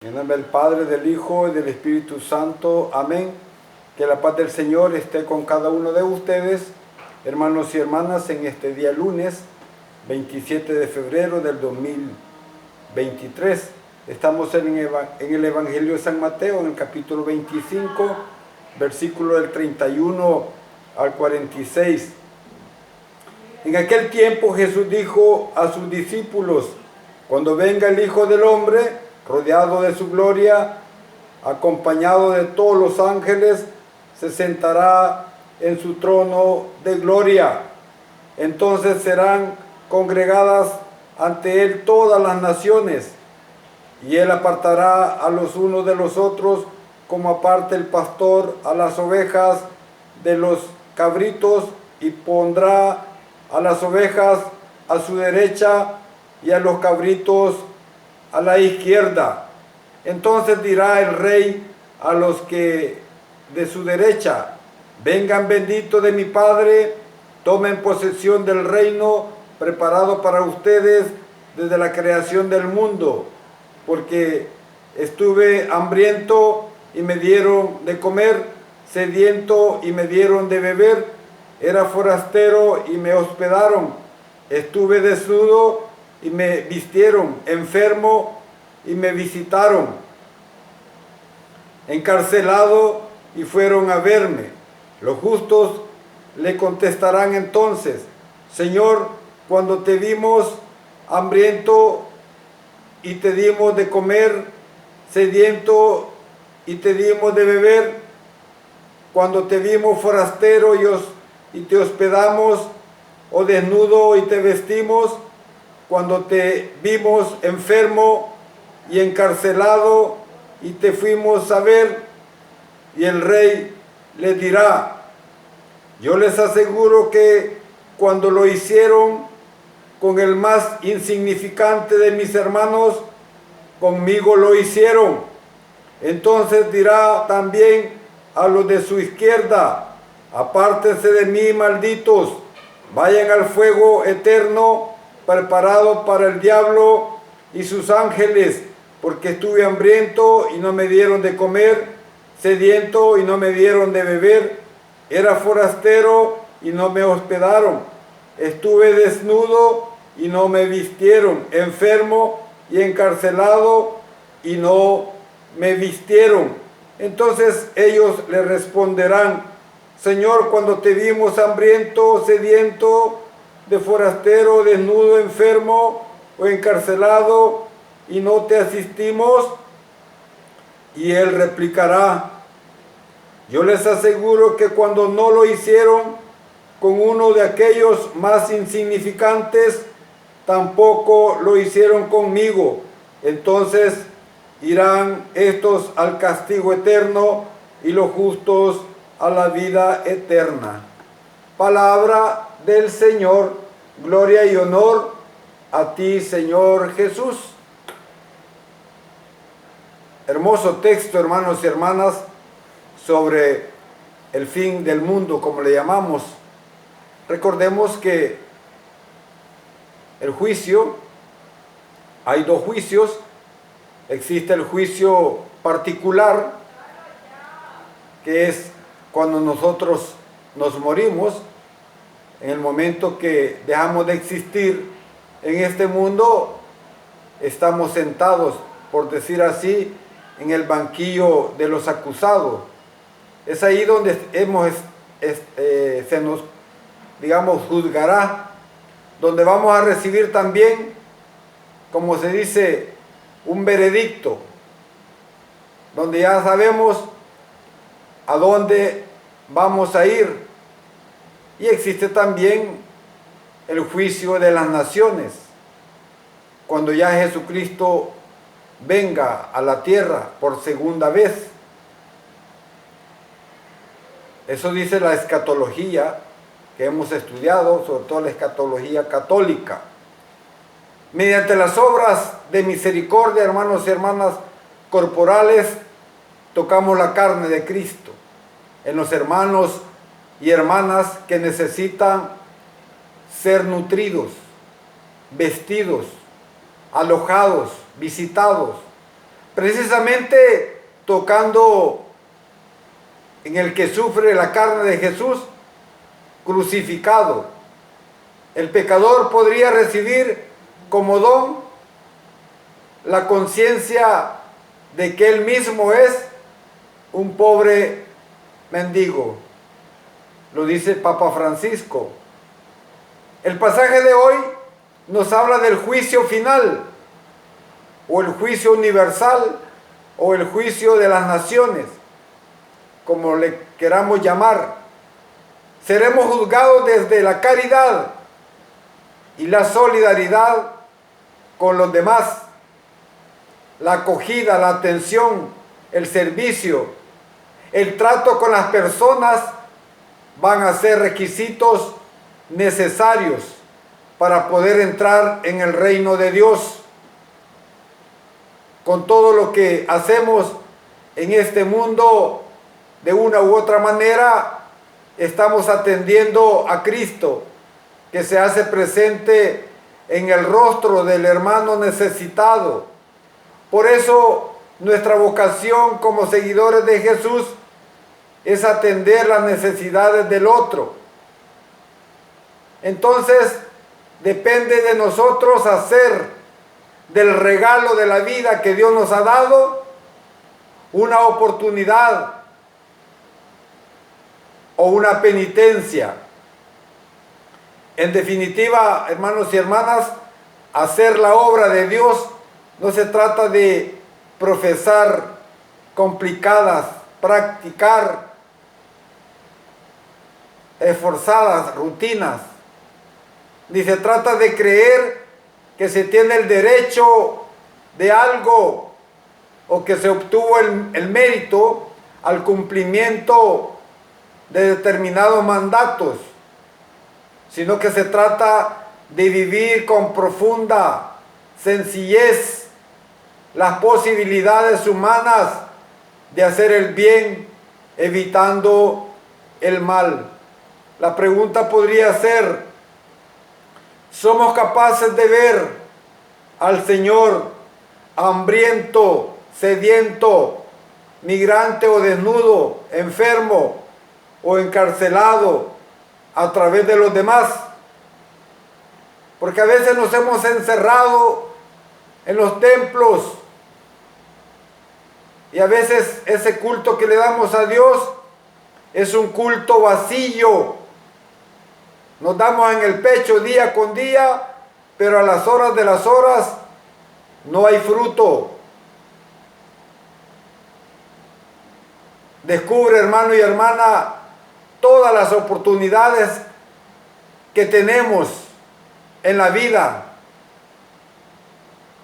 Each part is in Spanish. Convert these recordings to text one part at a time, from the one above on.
En nombre del Padre, del Hijo y del Espíritu Santo. Amén. Que la paz del Señor esté con cada uno de ustedes, hermanos y hermanas, en este día lunes 27 de febrero del 2023. Estamos en el Evangelio de San Mateo, en el capítulo 25, versículo del 31 al 46. En aquel tiempo Jesús dijo a sus discípulos: cuando venga el Hijo del Hombre, rodeado de su gloria, acompañado de todos los ángeles, se sentará en su trono de gloria. Entonces serán congregadas ante él todas las naciones, y él apartará a los unos de los otros, como aparta el pastor a las ovejas de los cabritos, y pondrá a las ovejas a su derecha y a los cabritos a la izquierda. Entonces dirá el rey a los que de su derecha: vengan benditos de mi Padre, tomen posesión del reino preparado para ustedes desde la creación del mundo, porque estuve hambriento y me dieron de comer, sediento y me dieron de beber, era forastero y me hospedaron, estuve desnudo y me vistieron, enfermo y me visitaron, encarcelado y fueron a verme. Los justos le contestarán entonces: Señor, cuando te vimos hambriento y te dimos de comer, sediento y te dimos de beber, cuando te vimos forastero y te hospedamos, o desnudo y te vestimos, cuando te vimos enfermo y encarcelado y te fuimos a ver. Y el rey les dirá: yo les aseguro que cuando lo hicieron con el más insignificante de mis hermanos, conmigo lo hicieron. Entonces dirá también a los de su izquierda: apártense de mí, malditos, vayan al fuego eterno preparado para el diablo y sus ángeles, porque estuve hambriento y no me dieron de comer, sediento y no me dieron de beber, era forastero y no me hospedaron, estuve desnudo y no me vistieron, enfermo y encarcelado y no me vistieron. Entonces ellos le responderán: Señor, cuando te vimos hambriento, sediento, de forastero, desnudo, enfermo o encarcelado, y no te asistimos. Y él replicará: yo les aseguro que cuando no lo hicieron con uno de aquellos más insignificantes, tampoco lo hicieron conmigo. Entonces irán estos al castigo eterno y los justos a la vida eterna. Palabra del Señor. Gloria y honor a ti, Señor Jesús. Hermoso texto, hermanos y hermanas, sobre el fin del mundo, como le llamamos. Recordemos que el juicio, hay dos juicios. Existe el juicio particular, que es cuando nosotros nos morimos. En el momento que dejamos de existir en este mundo, estamos sentados, por decir así, en el banquillo de los acusados. Es ahí donde se nos, juzgará, donde vamos a recibir también, como se dice, un veredicto, donde ya sabemos a dónde vamos a ir. Y existe también el juicio de las naciones, cuando ya Jesucristo venga a la tierra por segunda vez. Eso dice la escatología que hemos estudiado, sobre todo la escatología católica. Mediante las obras de misericordia, hermanos y hermanas, corporales, tocamos la carne de Cristo en los hermanos y hermanas que necesitan ser nutridos, vestidos, alojados, visitados. precisamente tocando en el que sufre la carne de Jesús crucificado. El pecador podría recibir como don la conciencia de que él mismo es un pobre mendigo. Lo dice el Papa Francisco. El pasaje de hoy nos habla del juicio final, o el juicio universal, o el juicio de las naciones, como le queramos llamar. Seremos juzgados desde la caridad y la solidaridad con los demás, la acogida, la atención, el servicio, el trato con las personas van a ser requisitos necesarios para poder entrar en el reino de Dios. Con todo lo que hacemos en este mundo, de una u otra manera, estamos atendiendo a Cristo, que se hace presente en el rostro del hermano necesitado. Por eso, nuestra vocación como seguidores de Jesús es atender las necesidades del otro. Entonces, depende de nosotros hacer del regalo de la vida que Dios nos ha dado una oportunidad o una penitencia. En definitiva, hermanos y hermanas, hacer la obra de Dios no se trata de profesar complicadas, practicar esforzadas rutinas, ni se trata de creer que se tiene el derecho de algo o que se obtuvo el mérito al cumplimiento de determinados mandatos, sino que se trata de vivir con profunda sencillez las posibilidades humanas de hacer el bien, evitando el mal. La pregunta podría ser: ¿somos capaces de ver al Señor hambriento, sediento, migrante o desnudo, enfermo o encarcelado a través de los demás? Porque a veces nos hemos encerrado en los templos y a veces ese culto que le damos a Dios es un culto vacío. Nos damos en el pecho día con día, pero a las horas de las horas no hay fruto. Descubre, hermano y hermana, todas las oportunidades que tenemos en la vida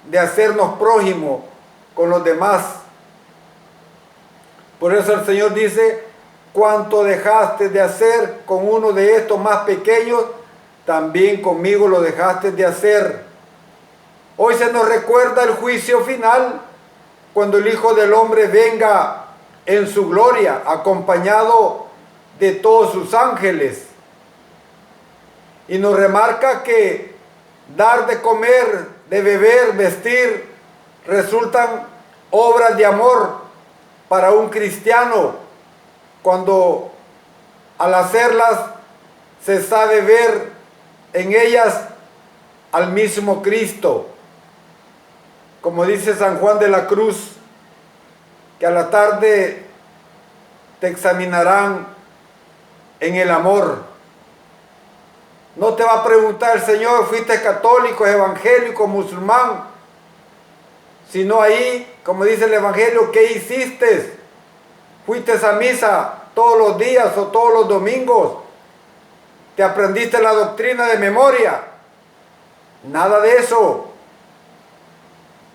de hacernos prójimo con los demás. Por eso el Señor dice: cuanto dejaste de hacer con uno de estos más pequeños, también conmigo lo dejaste de hacer. Hoy se nos recuerda el juicio final, cuando el Hijo del Hombre venga en su gloria, acompañado de todos sus ángeles. Y nos remarca que dar de comer, de beber, vestir, resultan obras de amor para un cristiano, cuando al hacerlas se sabe ver en ellas al mismo Cristo. Como dice San Juan de la Cruz, que a la tarde te examinarán en el amor. No te va a preguntar el Señor: ¿fuiste católico, evangélico, musulmán? Sino ahí, como dice el Evangelio, ¿qué hiciste? ¿Fuiste a misa todos los días o todos los domingos? ¿Te aprendiste la doctrina de memoria? Nada de eso.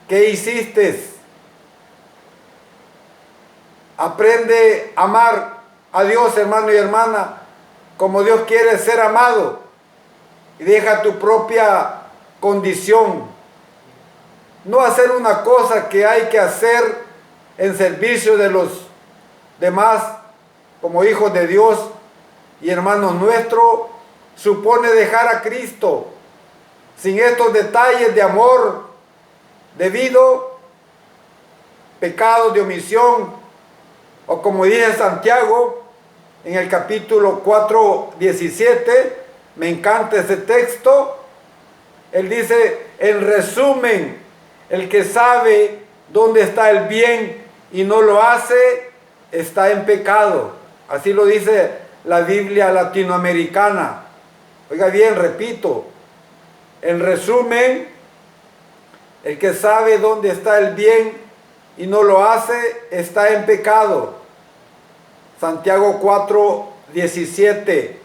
¿Qué hiciste? Aprende a amar a Dios, hermano y hermana, como Dios quiere ser amado, y deja tu propia condición. No hacer una cosa que hay que hacer en servicio de los demás como hijos de Dios y hermanos nuestros, supone dejar a Cristo. Sin estos detalles de amor debido, pecados de omisión, o como dice Santiago en el capítulo 4:17, me encanta ese texto. Él dice, en resumen, el que sabe dónde está el bien y no lo hace, está en pecado. Así lo dice la Biblia latinoamericana. Oiga bien, repito, en resumen, el que sabe dónde está el bien y no lo hace, está en pecado. Santiago 4:17.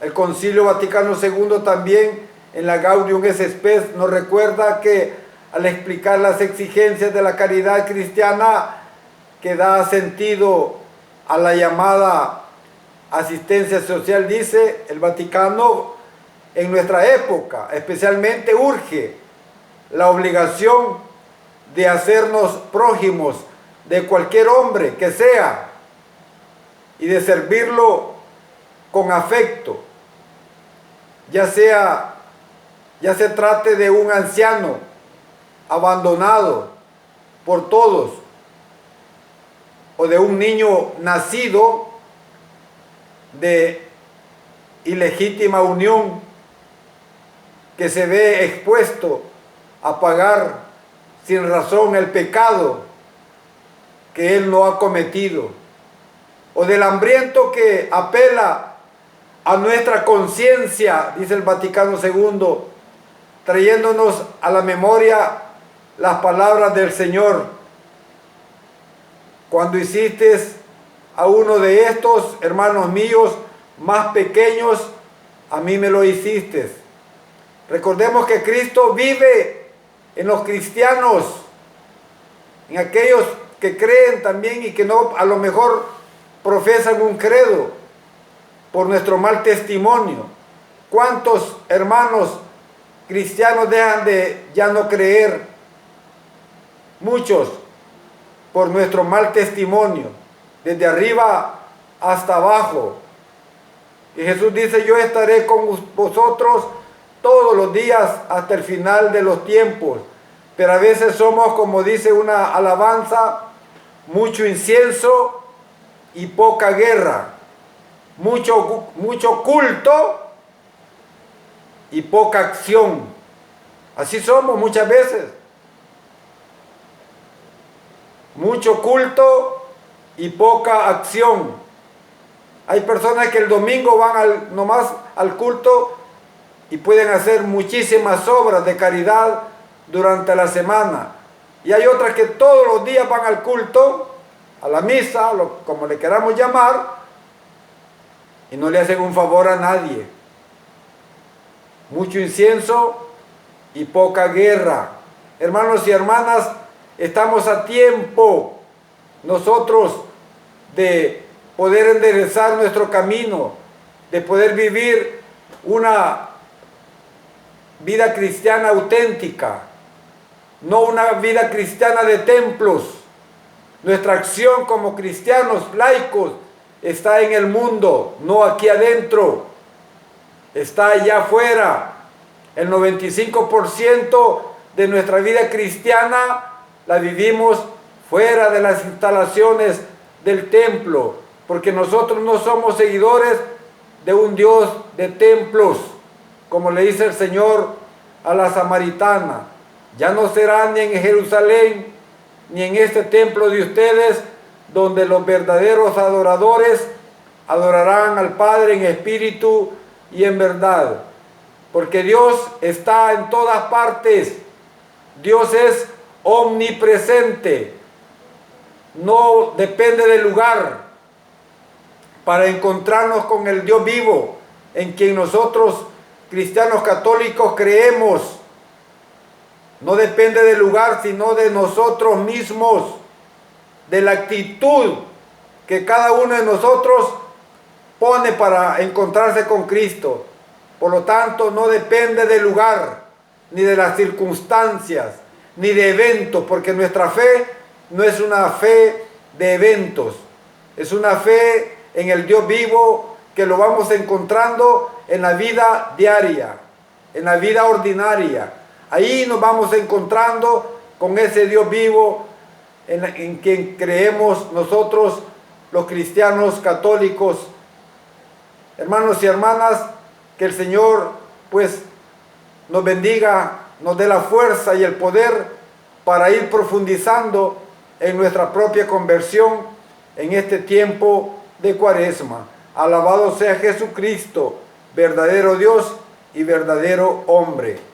El Concilio Vaticano II también, en la Gaudium et Spes, nos recuerda que al explicar las exigencias de la caridad cristiana que da sentido a la llamada asistencia social, dice el Vaticano, en nuestra época especialmente urge la obligación de hacernos prójimos de cualquier hombre que sea y de servirlo con afecto, ya se trate de un anciano abandonado por todos o de un niño nacido de ilegítima unión que se ve expuesto a pagar sin razón el pecado que él no ha cometido, o del hambriento que apela a nuestra conciencia, dice el Vaticano II, trayéndonos a la memoria las palabras del Señor. Cuando hiciste a uno de estos hermanos míos más pequeños, a mí me lo hiciste. Recordemos que Cristo vive en los cristianos, en aquellos que creen también y que no, a lo mejor profesan un credo por nuestro mal testimonio. ¿Cuántos hermanos cristianos dejan de ya no creer? Muchos, por nuestro mal testimonio, desde arriba hasta abajo. Y Jesús dice, yo estaré con vosotros todos los días hasta el final de los tiempos. Pero a veces somos, como dice una alabanza, mucho incienso y poca guerra, mucho culto y poca acción. Así somos muchas veces. Mucho culto y poca acción. Hay personas que el domingo van nomás al culto y pueden hacer muchísimas obras de caridad durante la semana. Y hay otras que todos los días van al culto, a la misa, como le queramos llamar, y no le hacen un favor a nadie. Mucho incienso y poca guerra. Hermanos y hermanas, estamos a tiempo nosotros de poder enderezar nuestro camino, de poder vivir una vida cristiana auténtica, no una vida cristiana de templos. Nuestra acción como cristianos laicos está en el mundo, no aquí adentro, está allá afuera. El 95% de nuestra vida cristiana la vivimos fuera de las instalaciones del templo, porque nosotros no somos seguidores de un Dios de templos, como le dice el Señor a la samaritana. Ya no será ni en Jerusalén, ni en este templo de ustedes, donde los verdaderos adoradores adorarán al Padre en espíritu y en verdad. Porque Dios está en todas partes. Dios es omnipresente. No depende del lugar para encontrarnos con el Dios vivo, en quien nosotros, cristianos católicos, creemos. No depende del lugar, sino de nosotros mismos, de la actitud que cada uno de nosotros pone para encontrarse con Cristo. Por lo tanto, no depende del lugar, ni de las circunstancias, ni de eventos, porque nuestra fe no es una fe de eventos, es una fe en el Dios vivo que lo vamos encontrando en la vida diaria, en la vida ordinaria. Ahí nos vamos encontrando con ese Dios vivo en quien creemos nosotros los cristianos católicos. Hermanos y hermanas, que el Señor pues nos bendiga, nos dé la fuerza y el poder para ir profundizando en nuestra propia conversión en este tiempo de Cuaresma. Alabado sea Jesucristo, verdadero Dios y verdadero hombre.